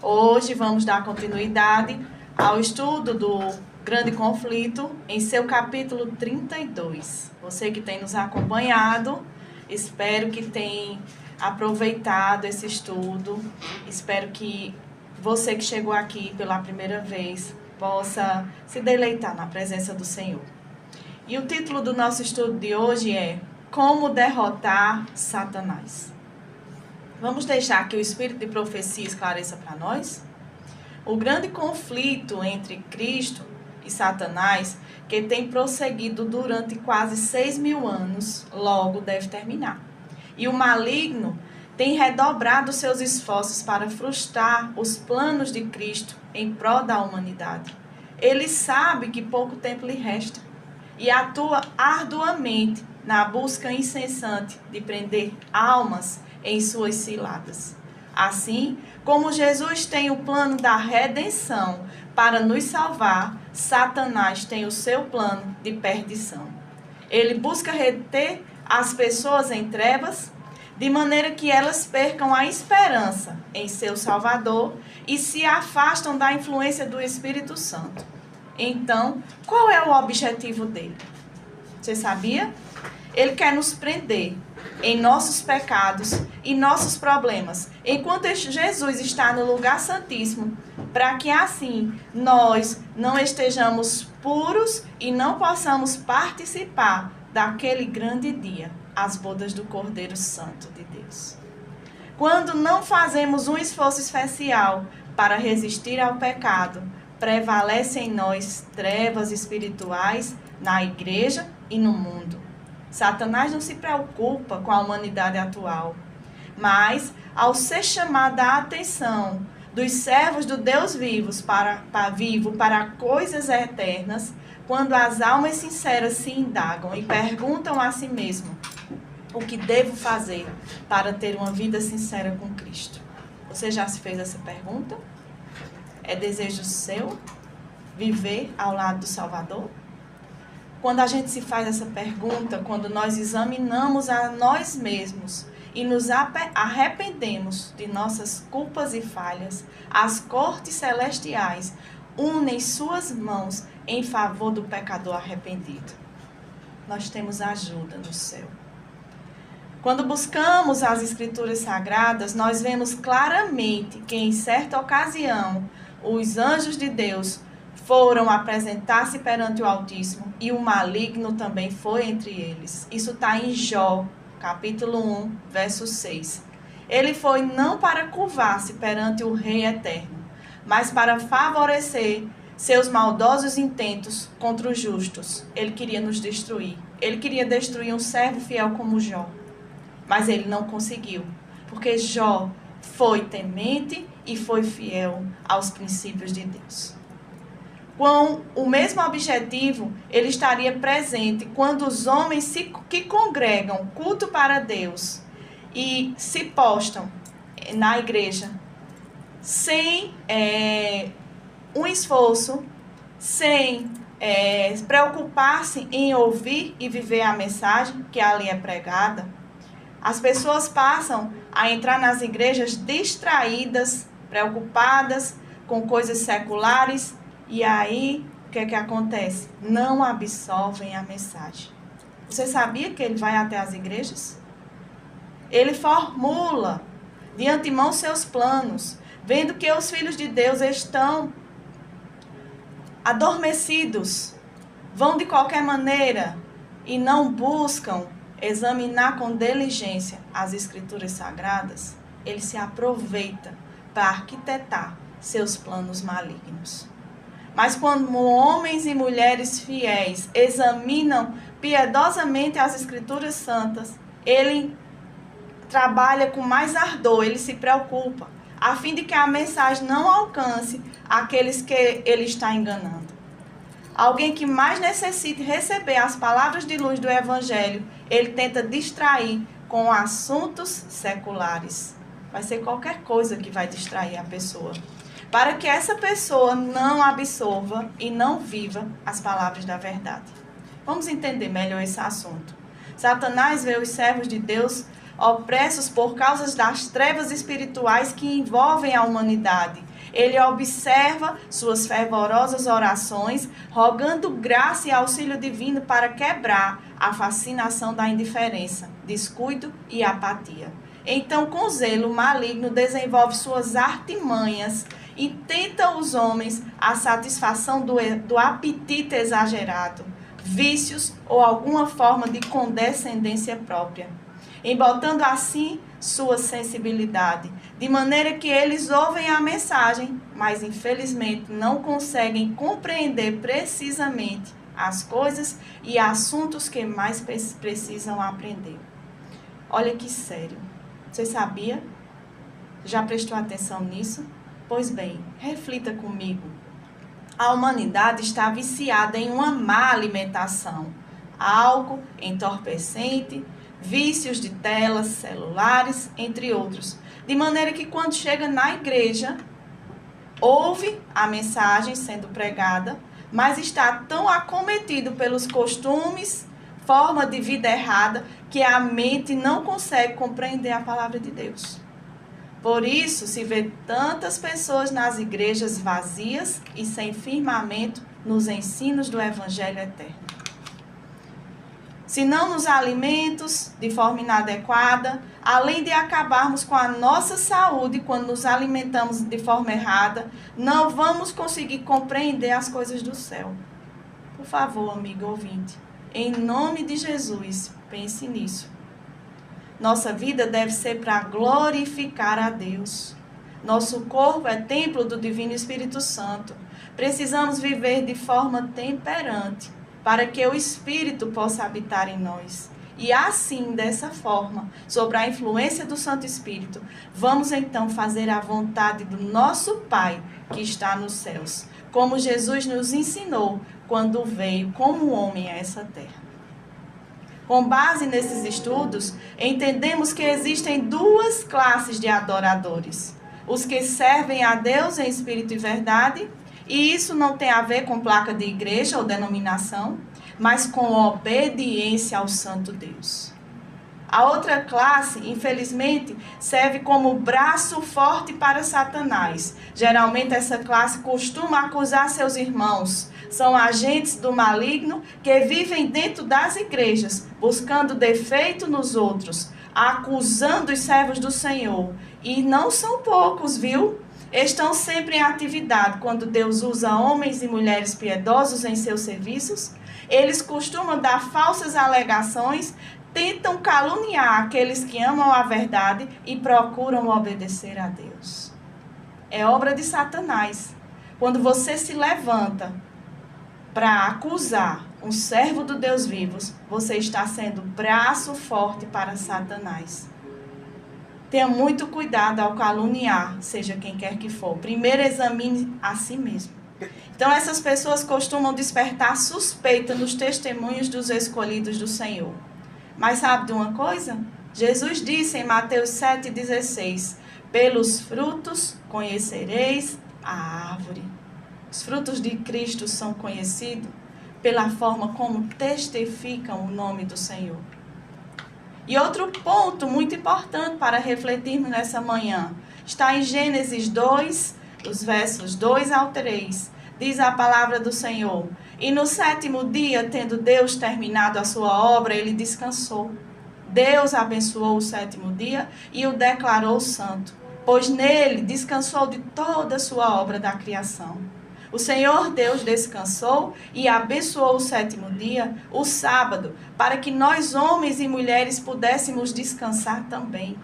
Hoje vamos dar continuidade ao estudo do Grande Conflito em seu capítulo 32. Você que tem nos acompanhado, espero que tenha aproveitado esse estudo. Espero que você que chegou aqui pela primeira vez possa se deleitar na presença do Senhor. E o título do nosso estudo de hoje é Como Derrotar Satanás. Vamos deixar que o Espírito de Profecia esclareça para nós? O grande conflito entre Cristo e Satanás, que tem prosseguido durante quase 6.000 anos, logo deve terminar. E o maligno tem redobrado seus esforços para frustrar os planos de Cristo em prol da humanidade. Ele sabe que pouco tempo lhe resta e atua arduamente na busca incessante de prender almas em suas ciladas. Assim, como Jesus tem o plano da redenção para nos salvar, Satanás tem o seu plano de perdição. Ele busca reter as pessoas em trevas, de maneira que elas percam a esperança em seu Salvador e se afastam da influência do Espírito Santo. Então, qual é o objetivo dele? Você sabia? Ele quer nos prender em nossos pecados e nossos problemas, enquanto Jesus está no lugar santíssimo, para que assim nós não estejamos puros e não possamos participar daquele grande dia, as bodas do Cordeiro Santo de Deus. Quando não fazemos um esforço especial para resistir ao pecado, prevalecem em nós trevas espirituais na igreja e no mundo. Satanás não se preocupa com a humanidade atual, mas ao ser chamada a atenção dos servos do Deus vivo para coisas eternas, quando as almas sinceras se indagam e perguntam a si mesmo o que devo fazer para ter uma vida sincera com Cristo. Você já se fez essa pergunta? É desejo seu viver ao lado do Salvador? Quando a gente se faz essa pergunta, quando nós examinamos a nós mesmos e nos arrependemos de nossas culpas e falhas, as cortes celestiais unem suas mãos em favor do pecador arrependido. Nós temos ajuda no céu. Quando buscamos as Escrituras Sagradas, nós vemos claramente que em certa ocasião os anjos de Deus foram apresentar-se perante o Altíssimo e o maligno também foi entre eles. Isso está em Jó, capítulo 1, verso 6. Ele foi não para curvar-se perante o Rei Eterno, mas para favorecer seus maldosos intentos contra os justos. Ele queria nos destruir. Ele queria destruir um servo fiel como Jó. Mas ele não conseguiu, porque Jó foi temente e foi fiel aos princípios de Deus. Com o mesmo objetivo, ele estaria presente quando os homens que congregam culto para Deus e se postam na igreja sem um esforço, sem preocupar-se em ouvir e viver a mensagem que ali é pregada. As pessoas passam a entrar nas igrejas distraídas, preocupadas com coisas seculares. E aí, o que é que acontece? Não absorvem a mensagem. Você sabia que ele vai até as igrejas? Ele formula de antemão seus planos, vendo que os filhos de Deus estão adormecidos, vão de qualquer maneira e não buscam examinar com diligência as Escrituras Sagradas. Ele se aproveita para arquitetar seus planos malignos. Mas quando homens e mulheres fiéis examinam piedosamente as Escrituras Santas, ele trabalha com mais ardor, ele se preocupa, a fim de que a mensagem não alcance aqueles que ele está enganando. Alguém que mais necessite receber as palavras de luz do Evangelho, ele tenta distrair com assuntos seculares. Vai ser qualquer coisa que vai distrair a pessoa, para que essa pessoa não absorva e não viva as palavras da verdade. Vamos entender melhor esse assunto. Satanás vê os servos de Deus opressos por causa das trevas espirituais que envolvem a humanidade Ele observa suas fervorosas orações, rogando graça e auxílio divino para quebrar a fascinação da indiferença, descuido e apatia. Então, com zelo, o maligno desenvolve suas artimanhas e tenta os homens a satisfação do apetite exagerado, vícios ou alguma forma de condescendência própria, embotando assim sua sensibilidade, de maneira que eles ouvem a mensagem, mas infelizmente não conseguem compreender precisamente as coisas e assuntos que mais precisam aprender. Olha que sério. Você sabia? Já prestou atenção nisso? Pois bem, reflita comigo. A humanidade está viciada em uma má alimentação, álcool, entorpecente, vícios de telas, celulares, entre outros. De maneira que quando chega na igreja, ouve a mensagem sendo pregada, mas está tão acometido pelos costumes, forma de vida errada, que a mente não consegue compreender a palavra de Deus. Por isso, se vê tantas pessoas nas igrejas vazias e sem firmamento nos ensinos do Evangelho eterno. Se não nos alimentos de forma inadequada, além de acabarmos com a nossa saúde quando nos alimentamos de forma errada, não vamos conseguir compreender as coisas do céu. Por favor, amigo ouvinte, em nome de Jesus, pense nisso. Nossa vida deve ser para glorificar a Deus. Nosso corpo é templo do Divino Espírito Santo. Precisamos viver de forma temperante, para que o Espírito possa habitar em nós. E assim, dessa forma, sob a influência do Santo Espírito, vamos então fazer a vontade do nosso Pai, que está nos céus, como Jesus nos ensinou quando veio como homem a essa terra. Com base nesses estudos, entendemos que existem duas classes de adoradores. Os que servem a Deus em espírito e verdade, e isso não tem a ver com placa de igreja ou denominação, mas com obediência ao Santo Deus. A outra classe, infelizmente, serve como braço forte para Satanás. Geralmente essa classe costuma acusar seus irmãos. São agentes do maligno que vivem dentro das igrejas, buscando defeito nos outros, acusando os servos do Senhor. E não são poucos, viu? Estão sempre em atividade quando Deus usa homens e mulheres piedosos em seus serviços. Eles costumam dar falsas alegações, tentam caluniar aqueles que amam a verdade e procuram obedecer a Deus. É obra de Satanás. Quando você se levanta para acusar um servo do Deus vivo, você está sendo braço forte para Satanás. Tenha muito cuidado ao caluniar, seja quem quer que for. Primeiro examine a si mesmo. Então essas pessoas costumam despertar suspeita nos testemunhos dos escolhidos do Senhor. Mas sabe de uma coisa? Jesus disse em Mateus 7,16: pelos frutos conhecereis a árvore. Os frutos de Cristo são conhecidos pela forma como testificam o nome do Senhor. E outro ponto muito importante para refletirmos nessa manhã está em Gênesis 2, os versos 2 ao 3. Diz a palavra do Senhor: e no 7º dia, tendo Deus terminado a sua obra, ele descansou. Deus abençoou o 7º dia e o declarou santo, pois nele descansou de toda a sua obra da criação. O Senhor Deus descansou e abençoou o 7º dia, o sábado, para que nós, homens e mulheres, pudéssemos descansar também.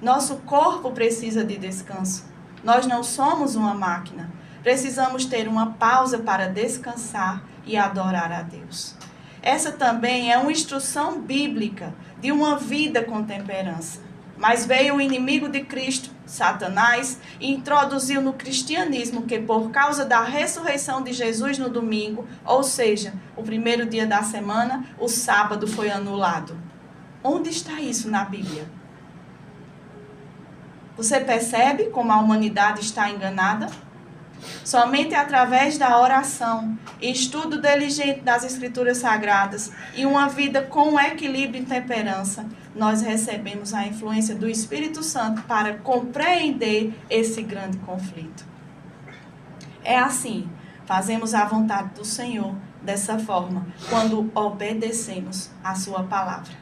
Nosso corpo precisa de descanso. Nós não somos uma máquina. Precisamos ter uma pausa para descansar e adorar a Deus. Essa também é uma instrução bíblica de uma vida com temperança. Mas veio o inimigo de Cristo, Satanás, e introduziu no cristianismo que por causa da ressurreição de Jesus no domingo, ou seja, o primeiro dia da semana, o sábado foi anulado. Onde está isso na Bíblia? Você percebe como a humanidade está enganada? Somente através da oração, estudo diligente das Escrituras Sagradas e uma vida com equilíbrio e temperança, nós recebemos a influência do Espírito Santo para compreender esse grande conflito. É assim, fazemos a vontade do Senhor dessa forma, quando obedecemos a sua palavra.